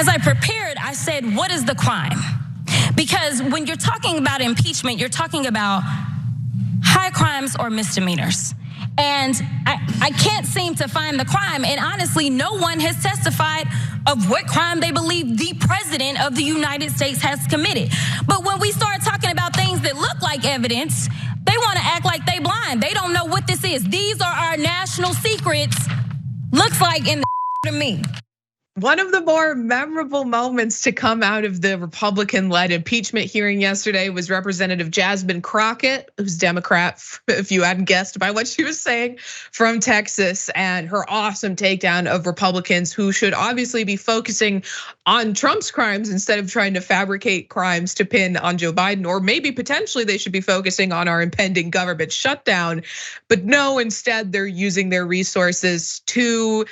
as I prepared, I said, what is the crime? Because when you're talking about impeachment, you're talking about high crimes or misdemeanors. And I can't seem to find the crime. And honestly, no one has testified of what crime they believe the president of the United States has committed. But when we start talking about things that look like evidence, they want to act like they blind. They don't know what this is. These are our national secrets. Looks like in the to me. One of the more memorable moments to come out of the Republican-led impeachment hearing yesterday was Representative Jasmine Crockett, who's Democrat, if you hadn't guessed by what she was saying, from Texas, and her awesome takedown of Republicans who should obviously be focusing on Trump's crimes instead of trying to fabricate crimes to pin on Joe Biden, or maybe potentially they should be focusing on our impending government shutdown. But no, instead they're using their resources to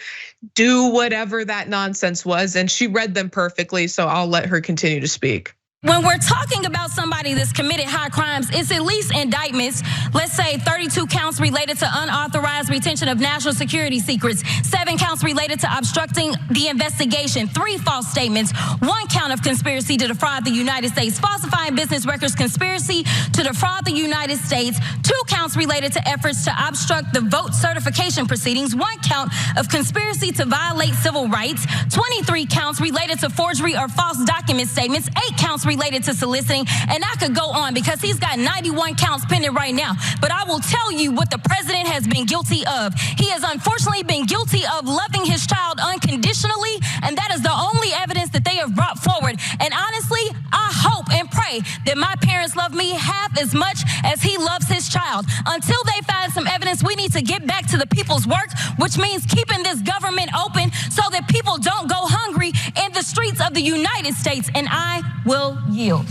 do whatever that nonsense was, and she read them perfectly, so I'll let her continue to speak. When we're talking about somebody that's committed high crimes, it's at least indictments. Let's say 32 counts related to unauthorized retention of national security secrets, 7 counts related to obstructing the investigation, 3 false statements, 1 count of conspiracy to defraud the United States, falsifying business records, conspiracy to defraud the United States, 2 counts related to efforts to obstruct the vote certification proceedings, 1 count of conspiracy to violate civil rights, 23 counts related to forgery or false document statements, 8 counts related to soliciting, and I could go on because he's got 91 counts pending right now. But I will tell you what the president has been guilty of. He has unfortunately been guilty of loving his child unconditionally, and that is the only evidence that they have brought forward. And honestly, I hope and pray that my parents love me half as much as he loves his child. Until they find some evidence, we need to get back to the people's work, which means keeping this government open so that people don't go hungry in the streets of the United States. And I will yield.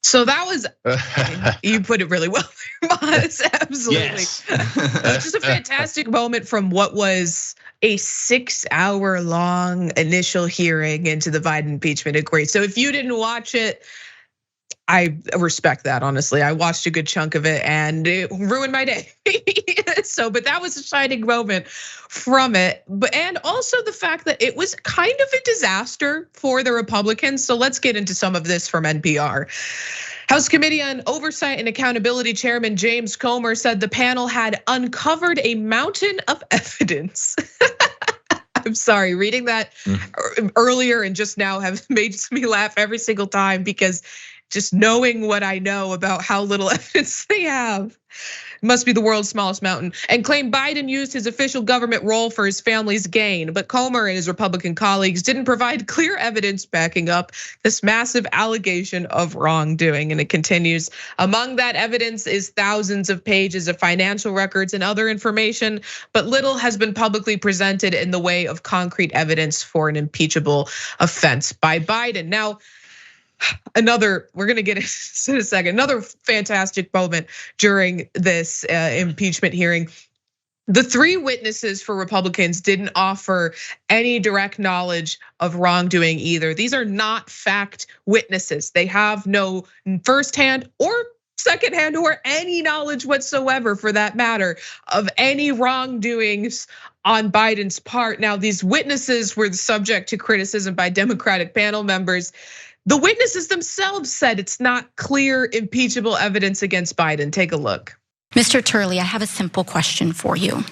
So that was, you put it really well, Moz, absolutely. Yes. Just a fantastic moment from what was a 6-hour-long initial hearing into the Biden impeachment inquiry. So if you didn't watch it, I respect that, honestly. I watched a good chunk of it and it ruined my day. But that was a shining moment from it. And also the fact that it was kind of a disaster for the Republicans. So let's get into some of this from NPR. House Committee on Oversight and Accountability Chairman James Comer said the panel had uncovered a mountain of evidence. I'm sorry, reading that earlier and just now have made me laugh every single time because just knowing what I know about how little evidence they have. Must be the world's smallest mountain, and claimed Biden used his official government role for his family's gain. But Comer and his Republican colleagues didn't provide clear evidence backing up this massive allegation of wrongdoing. And it continues, among that evidence is thousands of pages of financial records and other information, but little has been publicly presented in the way of concrete evidence for an impeachable offense by Biden. Now, we're gonna get into in a second, another fantastic moment during this impeachment hearing. The 3 witnesses for Republicans didn't offer any direct knowledge of wrongdoing either. These are not fact witnesses. They have no firsthand or secondhand or any knowledge whatsoever, for that matter, of any wrongdoings on Biden's part. Now, these witnesses were subject to criticism by Democratic panel members. The witnesses themselves said it's not clear impeachable evidence against Biden. Take a look. Mr. Turley, I have a simple question for you.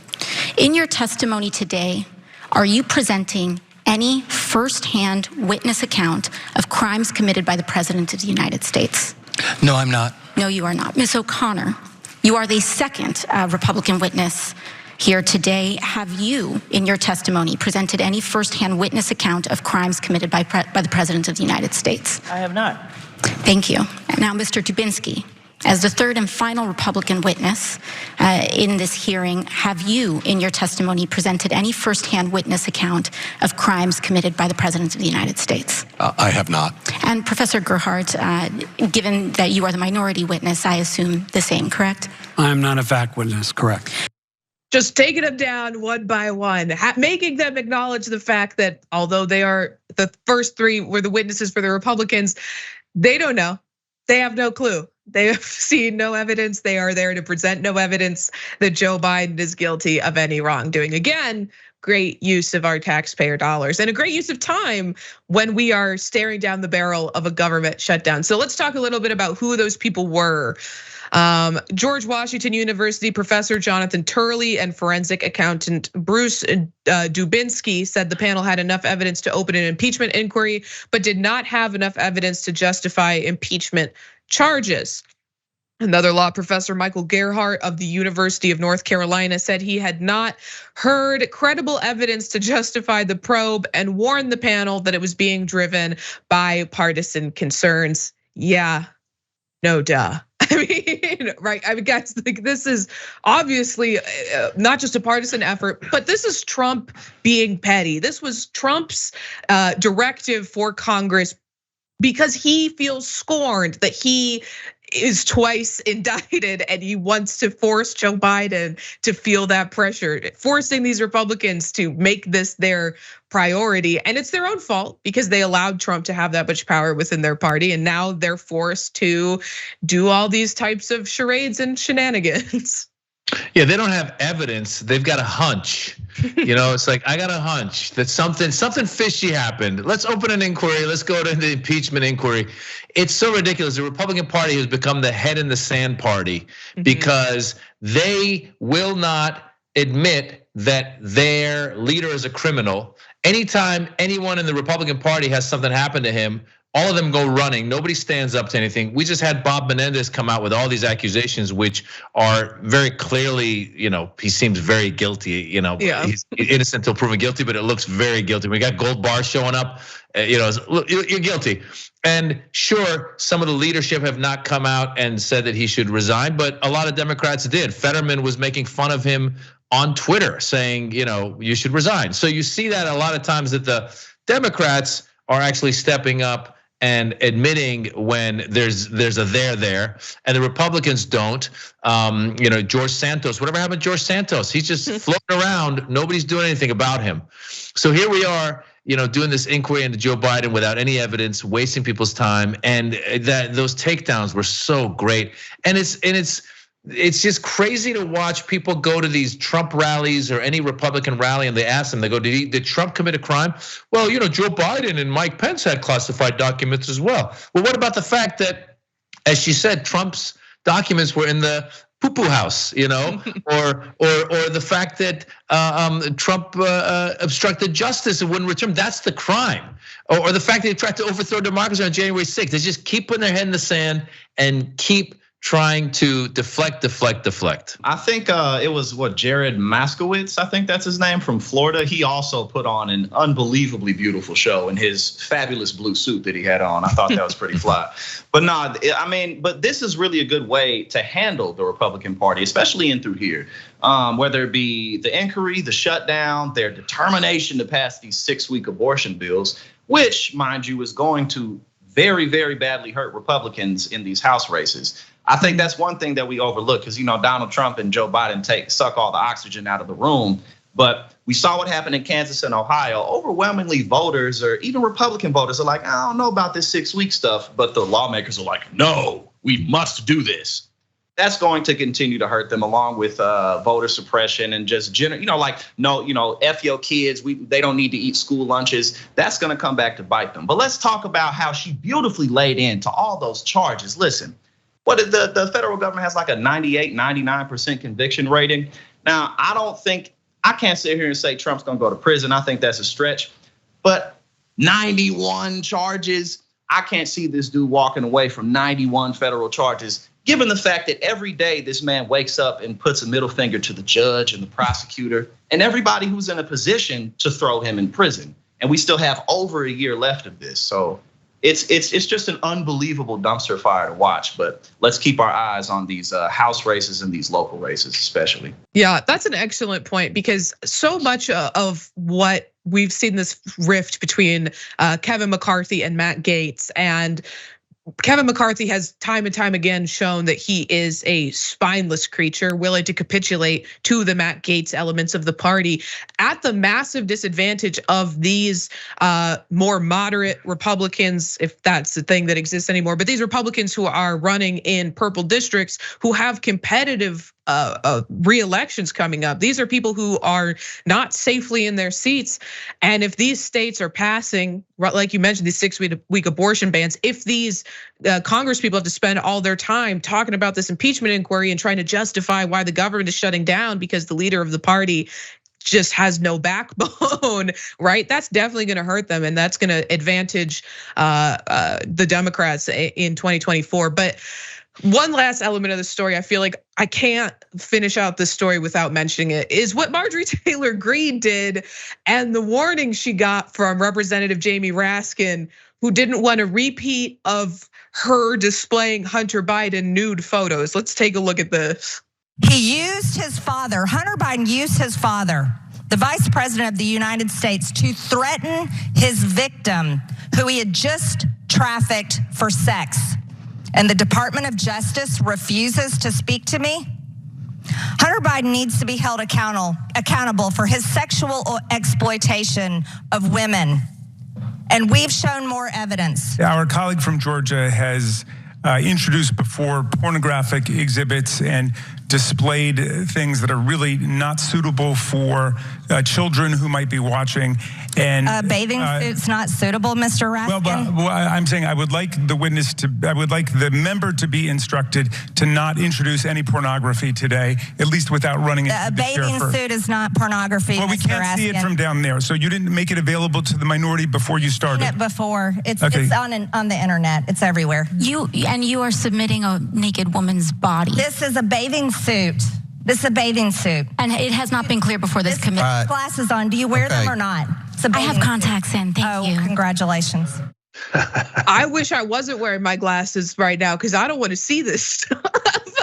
In your testimony today, are you presenting any firsthand witness account of crimes committed by the President of the United States? No, I'm not. No, you are not. Ms. O'Connor, you are the second Republican witness here today. Have you, in your testimony, presented any firsthand witness account of crimes committed by the President of the United States? I have not. Thank you. Now, Mr. Dubinsky, as the third and final Republican witness in this hearing, have you, in your testimony, presented any firsthand witness account of crimes committed by the President of the United States? I have not. And Professor Gerhardt, given that you are the minority witness, I assume the same, correct? I am not a fact witness, correct. Just taking them down one by one, making them acknowledge the fact that although they are the first 3 were the witnesses for the Republicans, they don't know. They have no clue. They have seen no evidence. They are there to present no evidence that Joe Biden is guilty of any wrongdoing. Again, great use of our taxpayer dollars and a great use of time when we are staring down the barrel of a government shutdown. So let's talk a little bit about who those people were. George Washington University professor Jonathan Turley and forensic accountant Bruce Dubinsky said the panel had enough evidence to open an impeachment inquiry, but did not have enough evidence to justify impeachment charges. Another law professor, Michael Gerhardt of the University of North Carolina, said he had not heard credible evidence to justify the probe and warned the panel that it was being driven by partisan concerns. Yeah, no duh. I mean, right? I mean, guys, like this is obviously not just a partisan effort, but this is Trump being petty. This was Trump's directive for Congress because he feels scorned that he is twice indicted and he wants to force Joe Biden to feel that pressure, forcing these Republicans to make this their priority. And it's their own fault because they allowed Trump to have that much power within their party. And now they're forced to do all these types of charades and shenanigans. Yeah, they don't have evidence. They've got a hunch. It's like, I got a hunch that something fishy happened. Let's open an inquiry. Let's go to the impeachment inquiry. It's so ridiculous. The Republican Party has become the head in the sand party because they will not admit that their leader is a criminal. Anytime anyone in the Republican Party has something happen to him, all of them go running. Nobody stands up to anything. We just had Bob Menendez come out with all these accusations, which are very clearly, he seems very guilty. He's innocent until proven guilty, but it looks very guilty. We got Gold Bar showing up. You're guilty. And sure, some of the leadership have not come out and said that he should resign, but a lot of Democrats did. Fetterman was making fun of him on Twitter, saying, you should resign. So you see that a lot of times that the Democrats are actually stepping up and admitting when there's a there, and the Republicans don't. George Santos, whatever happened to George Santos? He's just floating around. Nobody's doing anything about him. So here we are, doing this inquiry into Joe Biden without any evidence, wasting people's time, and that those takedowns were so great. And it's just crazy to watch people go to these Trump rallies or any Republican rally and they ask them, they go, did Trump commit a crime? Well, Joe Biden and Mike Pence had classified documents as well. Well, what about the fact that, as she said, Trump's documents were in the poo-poo house, or the fact that Trump obstructed justice and wouldn't return, that's the crime. Or the fact that he tried to overthrow democracy on January 6th. They just keep putting their head in the sand and keep trying to deflect. I think it was Jared Moskowitz, I think that's his name, from Florida. He also put on an unbelievably beautiful show in his fabulous blue suit that he had on. I thought that was pretty fly. But no, but this is really a good way to handle the Republican Party, especially in through here. Whether it be the inquiry, the shutdown, their determination to pass these 6-week abortion bills, which, mind you, is going to very, very badly hurt Republicans in these House races. I think that's one thing that we overlook because Donald Trump and Joe Biden suck all the oxygen out of the room. But we saw what happened in Kansas and Ohio. Overwhelmingly, voters or even Republican voters are like, I don't know about this 6-week stuff, but the lawmakers are like, no, we must do this. That's going to continue to hurt them, along with voter suppression and just F your kids. They don't need to eat school lunches. That's going to come back to bite them. But let's talk about how she beautifully laid into all those charges. Listen. The federal government has like a 98, 99% conviction rating. Now, I can't sit here and say Trump's gonna go to prison. I think that's a stretch. But 91 charges, I can't see this dude walking away from 91 federal charges, given the fact that every day this man wakes up and puts a middle finger to the judge and the prosecutor and everybody who's in a position to throw him in prison. And we still have over a year left of this. So it's just an unbelievable dumpster fire to watch, but let's keep our eyes on these House races and these local races especially. Yeah, that's an excellent point because so much of what we've seen this rift between Kevin McCarthy and Matt Gaetz, and Kevin McCarthy has time and time again shown that he is a spineless creature willing to capitulate to the Matt Gaetz elements of the party at the massive disadvantage of these more moderate Republicans, if that's the thing that exists anymore. But these Republicans who are running in purple districts who have competitive re-elections coming up. These are people who are not safely in their seats. And if these states are passing, like you mentioned, these 6-week abortion bans, if these Congress people have to spend all their time talking about this impeachment inquiry and trying to justify why the government is shutting down because the leader of the party just has no backbone, right? That's definitely gonna hurt them, and that's gonna advantage the Democrats in 2024. But one last element of the story, I feel like I can't finish out this story without mentioning it, is what Marjorie Taylor Greene did and the warning she got from Representative Jamie Raskin, who didn't want a repeat of her displaying Hunter Biden nude photos. Let's take a look at this. He used his father, Hunter Biden used his father, the Vice President of the United States, to threaten his victim, who he had just trafficked for sex. And the Department of Justice refuses to speak to me. Hunter Biden needs to be held accountable for his sexual exploitation of women. And we've shown more evidence. Our colleague from Georgia has introduced before pornographic exhibits and displayed things that are really not suitable for children who might be watching. And bathing suit's not suitable, Mr. Raskin? Well, I'm saying I would like the member to be instructed to not introduce any pornography today, at least without running it. A bathing suit is not pornography, well, we Mr. can't see it from down there, so you didn't make it available to the minority before you started. Seen it before. It's on the internet. It's everywhere. You are submitting a naked woman's body. This is a bathing suit. This is a bathing suit. And it has not been clear before this committee. Glasses on. Do you wear them or not? I have contacts in. Thank you. Congratulations. I wish I wasn't wearing my glasses right now because I don't want to see this stuff.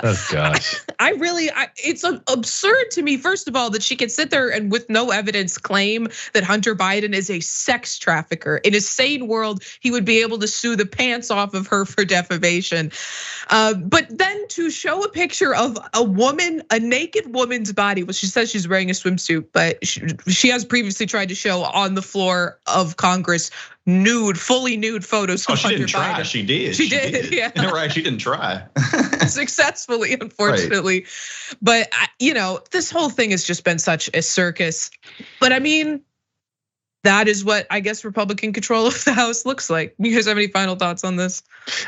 Oh gosh. It's absurd to me, first of all, that she can sit there and with no evidence claim that Hunter Biden is a sex trafficker. In a sane world, he would be able to sue the pants off of her for defamation. But then to show a picture of a naked woman's body, well, she says she's wearing a swimsuit, but she has previously tried to show on the floor of Congress fully nude photos of Hunter Biden. She didn't try. She did. She did. Yeah. Right. She didn't try. Successfully, unfortunately. Right. But this whole thing has just been such a circus. But I mean, that is what I guess Republican control of the House looks like. You guys have any final thoughts on this?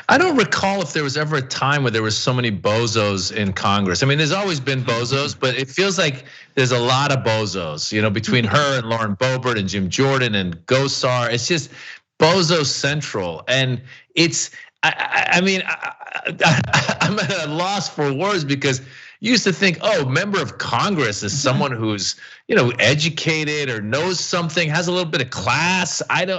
I don't recall if there was ever a time where there was so many bozos in Congress. I mean, there's always been bozos, but it feels like there's a lot of bozos, between her and Lauren Boebert and Jim Jordan and Gosar. It's just bozo central. And I'm at a loss for words because you used to think, member of Congress is someone who's, educated or knows something, has a little bit of class. And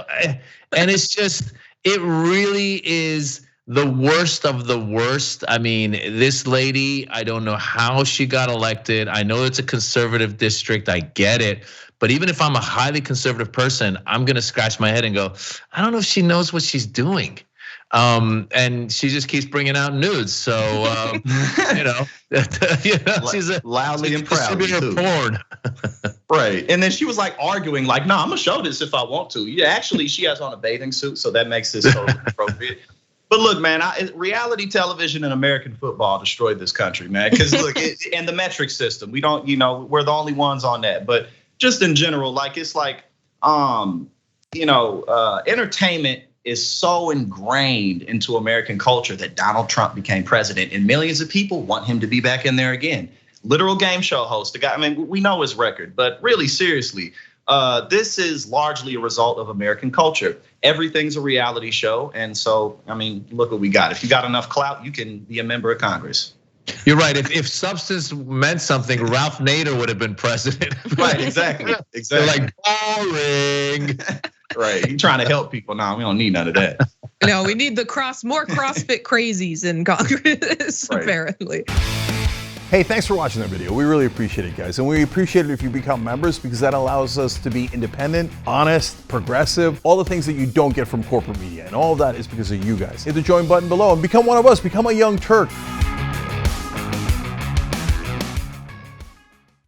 it's just, it really is the worst of the worst. I mean, this lady, I don't know how she got elected. I know it's a conservative district, I get it. But even if I'm a highly conservative person, I'm gonna scratch my head and go, I don't know if she knows what she's doing. And she just keeps bringing out nudes. So, she's a loudly and proudly too. Porn. Right, and then she was like arguing, like, "No, I'm gonna show this if I want to." Yeah, actually, she has on a bathing suit, so that makes this totally appropriate. But look, man, reality television and American football destroyed this country, man. Because look, and the metric system, we don't, we're the only ones on that. But just in general, like it's like, entertainment is so ingrained into American culture that Donald Trump became president, and millions of people want him to be back in there again. Literal game show host, the guy. I mean, we know his record, but really seriously, this is largely a result of American culture. Everything's a reality show, and so I mean, look what we got. If you got enough clout, you can be a member of Congress. You're right. If substance meant something, Ralph Nader would have been president. Right, exactly. They're like, boring. Right, you're trying to help people now. We don't need none of that. No, we need more CrossFit crazies in Congress, right. Apparently. Hey, thanks for watching that video. We really appreciate it, guys. And we appreciate it if you become members because that allows us to be independent, honest, progressive, all the things that you don't get from corporate media. And all of that is because of you guys. Hit the join button below and become one of us. Become a Young Turk.